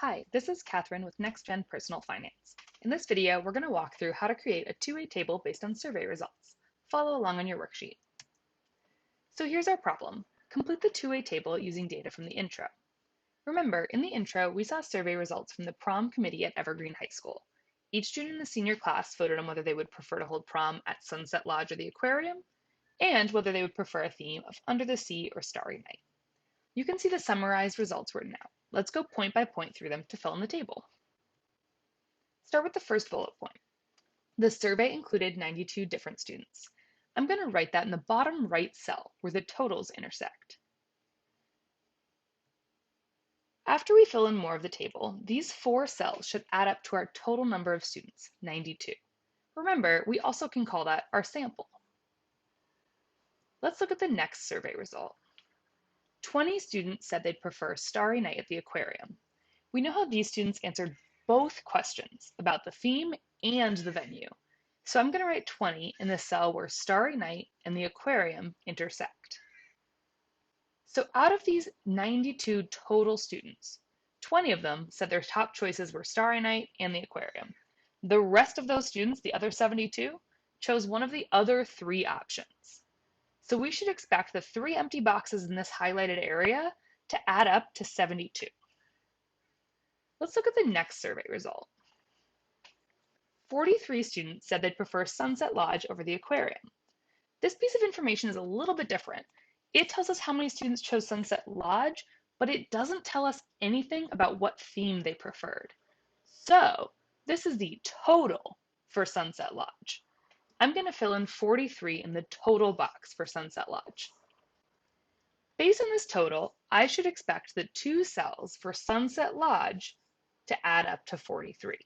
Hi, this is Catherine with NextGen Personal Finance. In this video, we're going to walk through how to create a two-way table based on survey results. Follow along on your worksheet. So here's our problem. Complete the two-way table using data from the intro. Remember, in the intro, we saw survey results from the prom committee at Evergreen High School. Each student in the senior class voted on whether they would prefer to hold prom at Sunset Lodge or the aquarium, and whether they would prefer a theme of Under the Sea or Starry Night. You can see the summarized results written out. Let's go point by point through them to fill in the table. Start with the first bullet point. The survey included 92 different students. I'm going to write that in the bottom right cell where the totals intersect. After we fill in more of the table, these four cells should add up to our total number of students, 92. Remember, we also can call that our sample. Let's look at the next survey result. 20 students said they'd prefer Starry Night at the aquarium. We know how these students answered both questions about the theme and the venue. So I'm going to write 20 in the cell where Starry Night and the aquarium intersect. So out of these 92 total students, 20 of them said their top choices were Starry Night and the aquarium. The rest of those students, the other 72, chose one of the other three options. So we should expect the three empty boxes in this highlighted area to add up to 72. Let's look at the next survey result. 43 students said they'd prefer Sunset Lodge over the aquarium. This piece of information is a little bit different. It tells us how many students chose Sunset Lodge, but it doesn't tell us anything about what theme they preferred. So this is the total for Sunset Lodge. I'm going to fill in 43 in the total box for Sunset Lodge. Based on this total, I should expect the two cells for Sunset Lodge to add up to 43.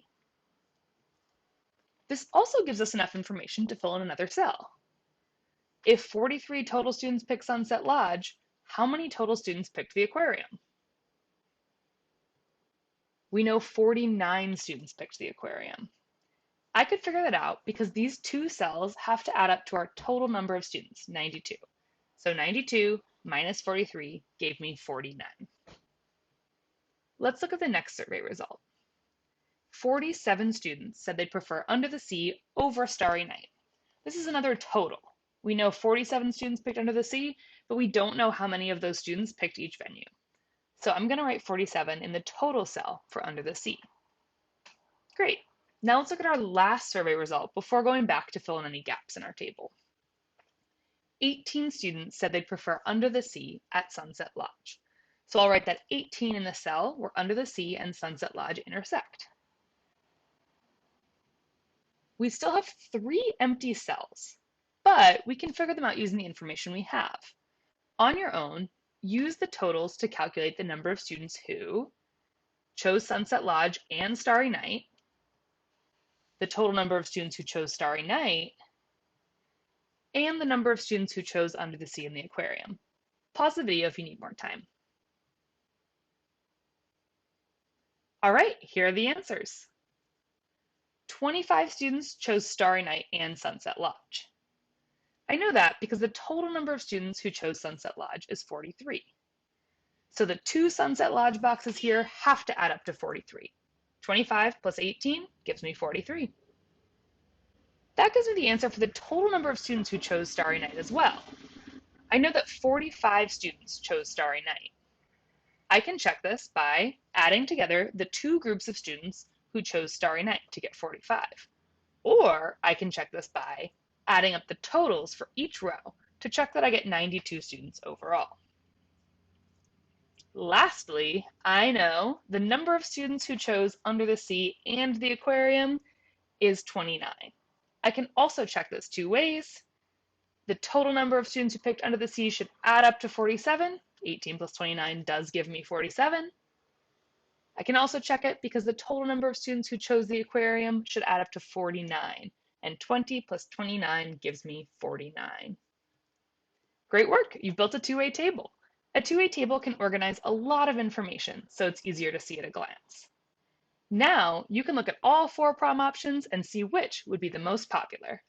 This also gives us enough information to fill in another cell. If 43 total students picked Sunset Lodge, how many total students picked the aquarium? We know 49 students picked the aquarium. I could figure that out because these two cells have to add up to our total number of students, 92. So 92 minus 43 gave me 49. Let's look at the next survey result. 47 students said they'd prefer Under the Sea over Starry Night. This is another total. We know 47 students picked Under the Sea, but we don't know how many of those students picked each venue. So I'm going to write 47 in the total cell for Under the Sea. Great. Now let's look at our last survey result before going back to fill in any gaps in our table. 18 students said they'd prefer Under the Sea at Sunset Lodge. So I'll write that 18 in the cell where Under the Sea and Sunset Lodge intersect. We still have three empty cells, but we can figure them out using the information we have. On your own, use the totals to calculate the number of students who chose Sunset Lodge and Starry Night, the total number of students who chose Starry Night, and the number of students who chose Under the Sea and the aquarium. Pause the video if you need more time. All right, here are the answers. 25 students chose Starry Night and Sunset Lodge. I know that because the total number of students who chose Sunset Lodge is 43. So the two Sunset Lodge boxes here have to add up to 43. 25 plus 18 gives me 43. That gives me the answer for the total number of students who chose Starry Night as well. I know that 45 students chose Starry Night. I can check this by adding together the two groups of students who chose Starry Night to get 45. Or I can check this by adding up the totals for each row to check that I get 92 students overall. Lastly, I know the number of students who chose Under the Sea and the aquarium is 29. I can also check this two ways. The total number of students who picked Under the Sea should add up to 47. 18 plus 29 does give me 47. I can also check it because the total number of students who chose the aquarium should add up to 49. And 20 plus 29 gives me 49. Great work, you've built a two-way table. A two-way table can organize a lot of information, so it's easier to see at a glance. Now, you can look at all four prom options and see which would be the most popular.